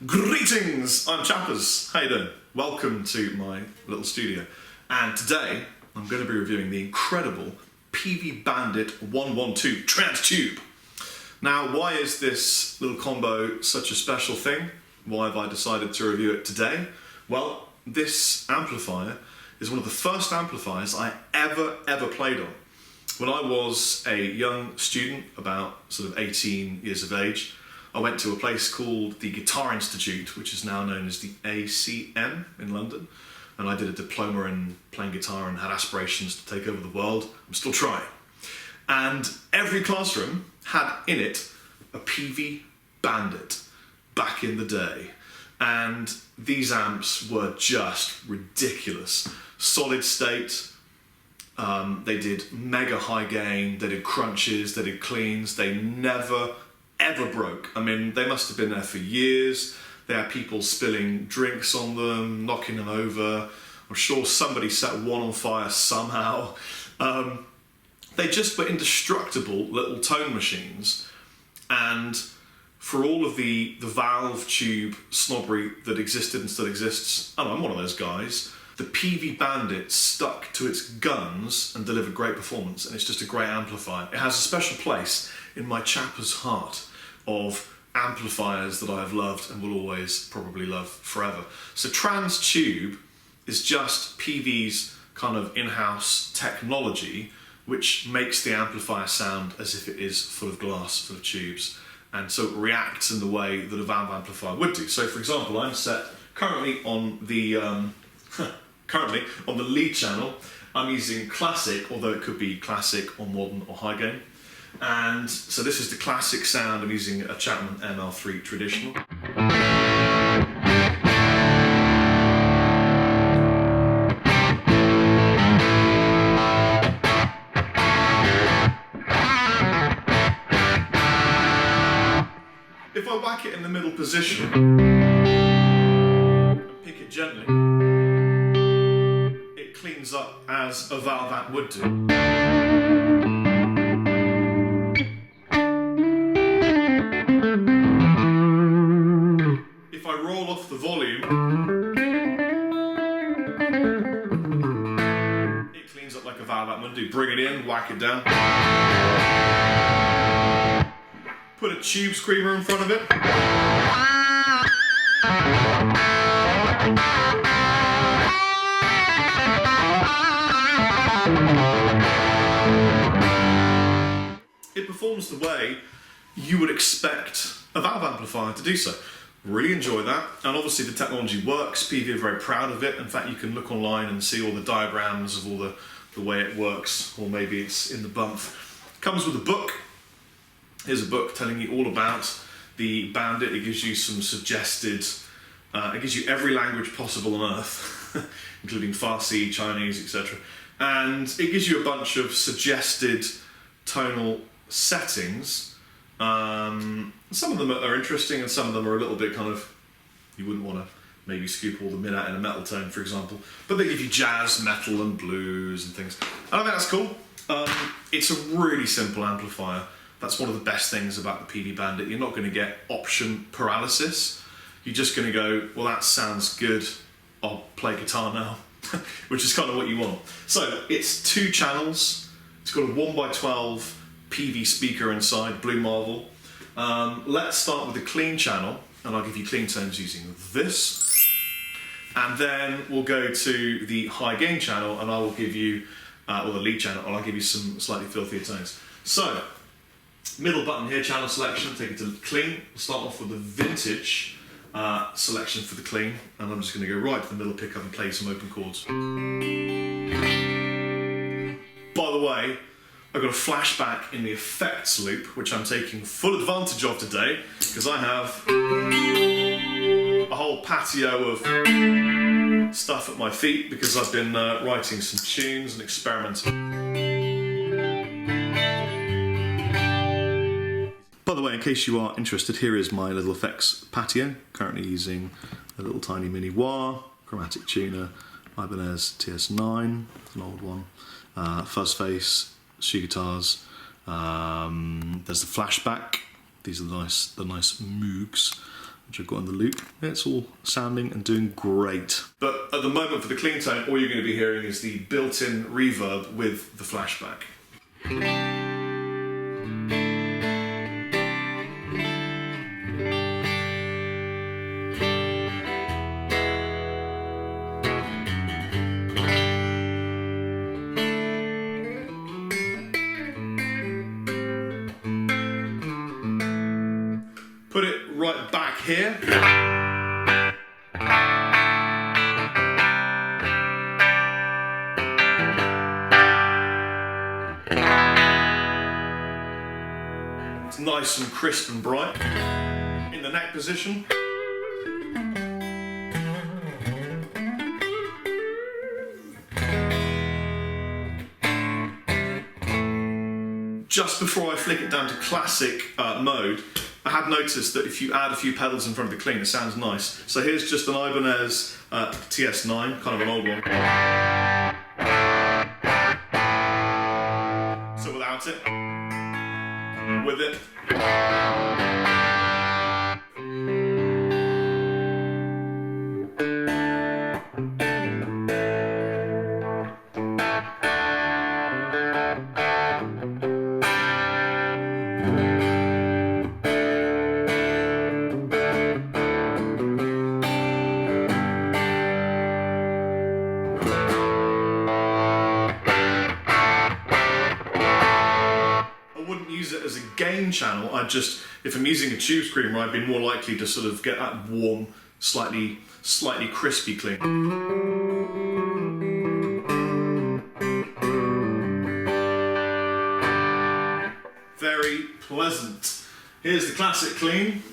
Greetings, I'm Chappers. How you doing? Welcome to my little studio. And today I'm going to be reviewing the incredible Peavey Bandit 112 Trans Tube. Now, why is this little combo such a special thing? Why have I decided to review it today? Well, this amplifier is one of the first amplifiers I ever played on. When I was a young student, about sort of 18 years of age, I went to a place called the Guitar Institute, which is now known as the ACM in London, and I did a diploma in playing guitar and had aspirations to take over the world. I'm still trying. And every classroom had in it a Peavey Bandit back in the day. And these amps were just ridiculous. Solid state, they did mega high gain, they did crunches, they did cleans, they never ever broke. I mean, they must have been there for years. They had people spilling drinks on them, knocking them over. I'm sure somebody set one on fire somehow. They just were indestructible little tone machines. And for all of the valve tube snobbery that existed and still exists, I don't know, I'm one of those guys, the Peavey Bandit stuck to its guns and delivered great performance, and it's just a great amplifier. It has a special place in my Chappers heart of amplifiers that I have loved and will always probably love forever. So Trans Tube is just Peavey's kind of in-house technology which makes the amplifier sound as if it is full of glass, full of tubes, and so it reacts in the way that a valve amplifier would do. So for example, I'm set currently on the lead channel. I'm using classic, although it could be classic or modern or high gain. And so this is the classic sound. I'm using a Chapman ML3 traditional. If I whack it in the middle position and pick it gently, it cleans up as a valve amp would do. If I roll off the volume, it cleans up like a valve amp would do. Bring it in, whack it down. Put a tube screamer in front of it. It performs the way you would expect a valve amplifier to do so. Really enjoy that, and obviously the technology works. Peavey are very proud of it. In fact, you can look online and see all the diagrams of all the way it works, or maybe it's in the bump. Comes with a book. Here's a book telling you all about the Bandit. It gives you some suggested, it gives you every language possible on earth, including Farsi, Chinese, etc. And it gives you a bunch of suggested tonal settings. Some of them are interesting, and some of them are a little bit kind of, you wouldn't want to maybe scoop all the mid out in a metal tone, for example. But they give you jazz, metal, and blues and things. And I think that's cool. It's a really simple amplifier. That's one of the best things about the Peavey Bandit. You're not going to get option paralysis. You're just going to go, well, that sounds good, I'll play guitar now, which is kind of what you want. So it's 2 channels. It's got a 1x12 Peavey speaker inside, Blue Marvel. Let's start with the clean channel, and I'll give you clean tones using this. And then we'll go to the high gain channel, and I will give you, or the lead channel, and I'll give you some slightly filthier tones. So, middle button here, channel selection, take it to clean. We'll start off with the vintage selection for the clean, and I'm just going to go right to the middle pickup and play some open chords. By the way, I've got a flashback in the effects loop, which I'm taking full advantage of today, because I have a whole patio of stuff at my feet, because I've been writing some tunes and experimenting. By the way, in case you are interested, here is my little effects patio. Currently using a little tiny mini wah, chromatic tuner, Ibanez TS9, an old one, fuzz face, shoe guitars. There's the flashback. These are the nice Moogs. which I've got in the loop. It's all sounding and doing great. But at the moment for the clean tone, all you're going to be hearing is the built-in reverb with the flashback. Put it right back here. It's nice and crisp and bright. In the neck position. Just before I flick it down to classic mode, I had noticed that if you add a few pedals in front of the clean, it sounds nice. So here's just an Ibanez TS9, kind of an old one. So without it, with it. As a gain channel, if I'm using a tube screamer, I'd be more likely to sort of get that warm, slightly crispy clean. Very pleasant. Here's the classic clean.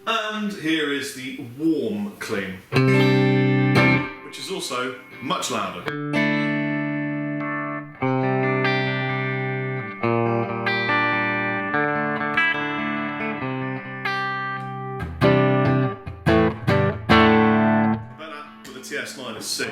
And here is the warm clean, which is also much louder. But that with the TS9 is sick.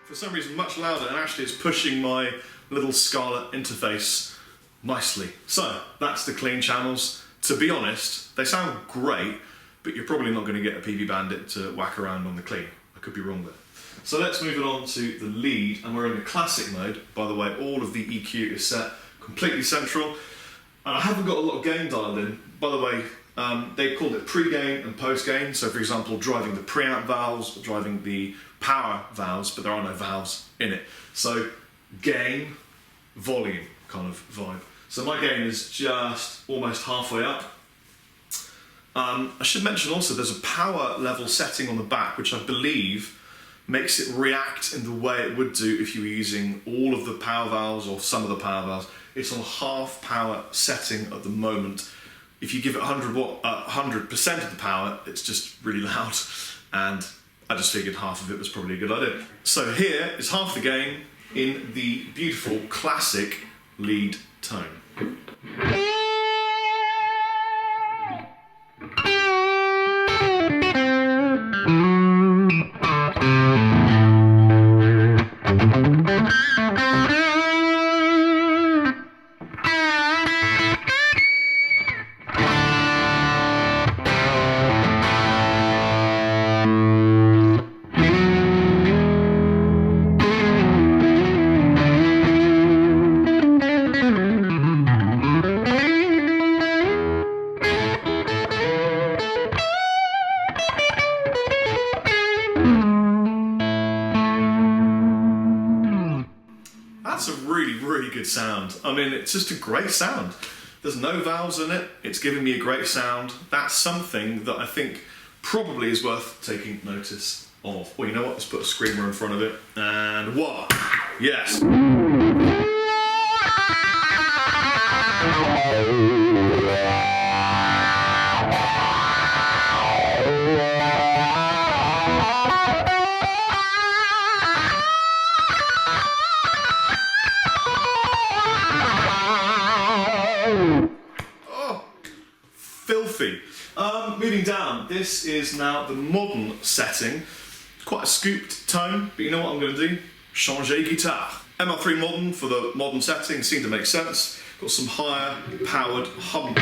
For some reason much louder, and actually it's pushing my little Scarlett interface nicely. So that's the clean channels. To be honest, they sound great, but you're probably not going to get a Peavey Bandit to whack around on the clean. I could be wrong there. So let's move it on to the lead, and we're in the classic mode. By the way, all of the EQ is set completely central, and I haven't got a lot of gain dialed in. By the way, they called it pre-gain and post-gain. So for example, driving the preamp valves, driving the power valves, but there are no valves in it. So gain, volume kind of vibe. So my gain is just almost halfway up. I should mention also there's a power level setting on the back, which I believe makes it react in the way it would do if you were using all of the power valves or some of the power valves. It's on half power setting at the moment. If you give it 100% of the power, it's just really loud, and I just figured half of it was probably a good idea. So here is half the gain in the beautiful classic lead tone. That's a really good sound. I mean, it's just a great sound. There's no valves in it. It's giving me a great sound. That's something that I think probably is worth taking notice of, well, you know what, let's put a screamer in front of it, and what? Yes. Filthy. Moving down, this is now the modern setting. Quite a scooped tone, but you know what I'm going to do? Changer guitar. ML3 modern for the modern setting seemed to make sense. Got some higher powered hum.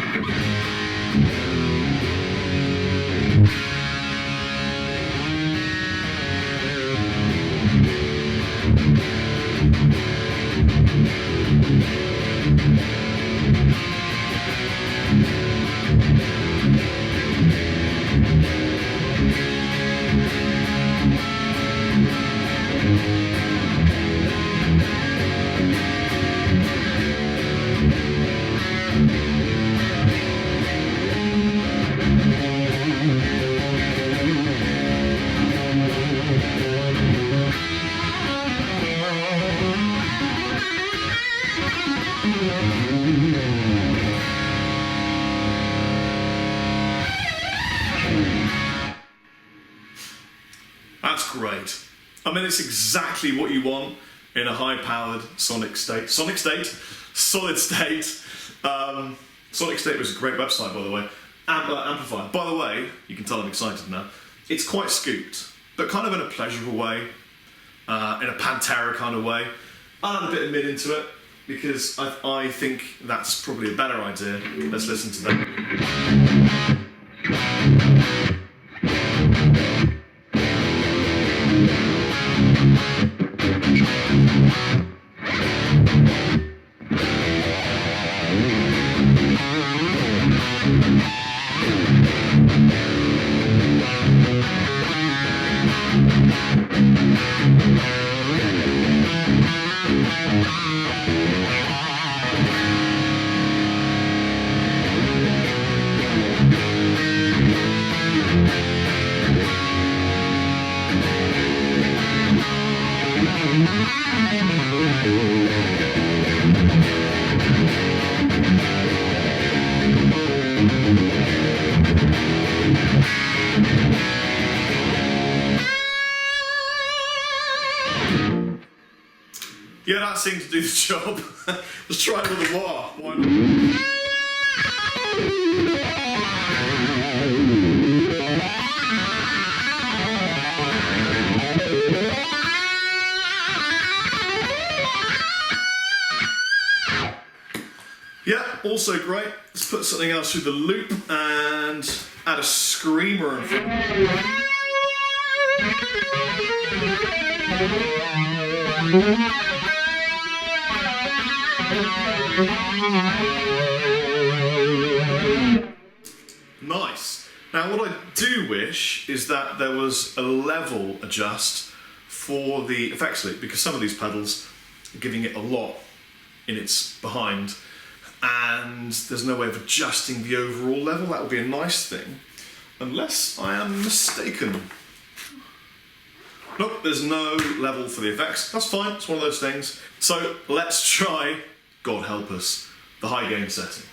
That's great. I mean, it's exactly what you want in a high-powered solid state. Solid State. Sonic State was a great website, by the way. Amplifier. By the way, you can tell I'm excited now. It's quite scooped, but kind of in a pleasurable way, in a Pantera kind of way. I'll add a bit of mid into it because I think that's probably a better idea. Let's listen to that. Yeah, that seemed to do the job. Let's try it with a wah. Why not? Yeah, also great. Let's put something else through the loop and add a screamer in front. Nice. Now what I do wish is that there was a level adjust for the effects loop, because some of these pedals are giving it a lot in its behind and there's no way of adjusting the overall level. That would be a nice thing, unless I am mistaken. Nope, there's no level for the effects. That's fine, it's one of those things. So let's try, God help us, the high gain setting.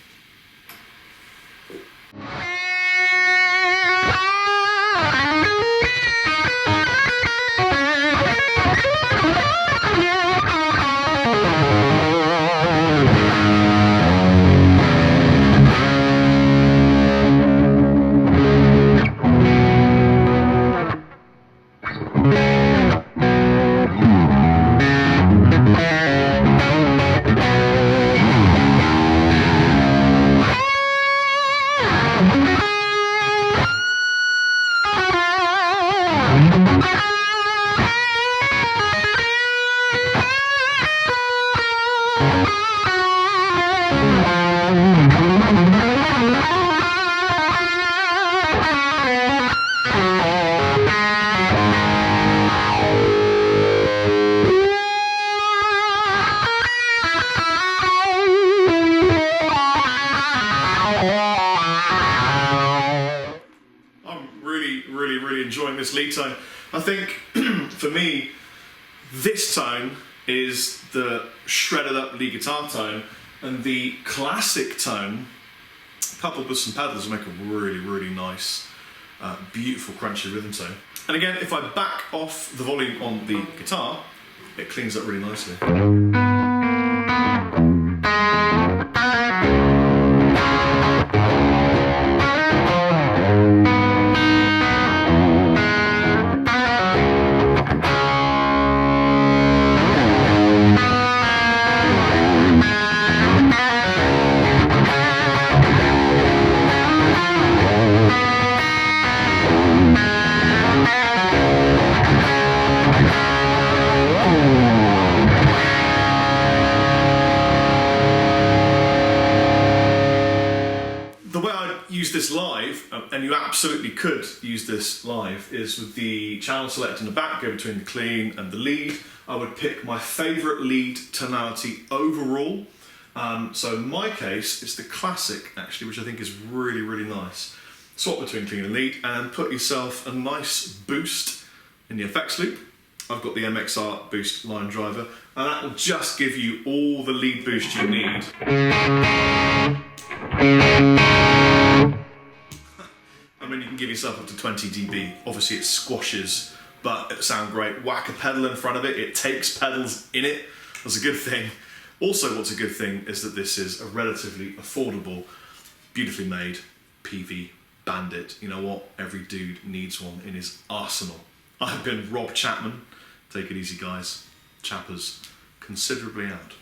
Really enjoying this lead tone. I think, for me, this tone is the shredded up lead guitar tone, and the classic tone, coupled with some pedals, will make a really, really nice, beautiful, crunchy rhythm tone. And again, if I back off the volume on the guitar, it cleans up really nicely. Use this live, and you absolutely could use this live, is with the channel select in the back, go between the clean and the lead. I would pick my favourite lead tonality overall. So in my case, it's the classic actually, which I think is really, really nice. Swap between clean and lead and put yourself a nice boost in the effects loop. I've got the MXR boost line driver, and that will just give you all the lead boost you need. I mean, you can give yourself up to 20 dB. Obviously it squashes, but it sounds great. Whack a pedal in front of it, it takes pedals in it. That's a good thing. Also, what's a good thing is that this is a relatively affordable, beautifully made Peavey Bandit. You know what? Every dude needs one in his arsenal. I've been Rob Chapman. Take it easy, guys. Chappers, considerably out.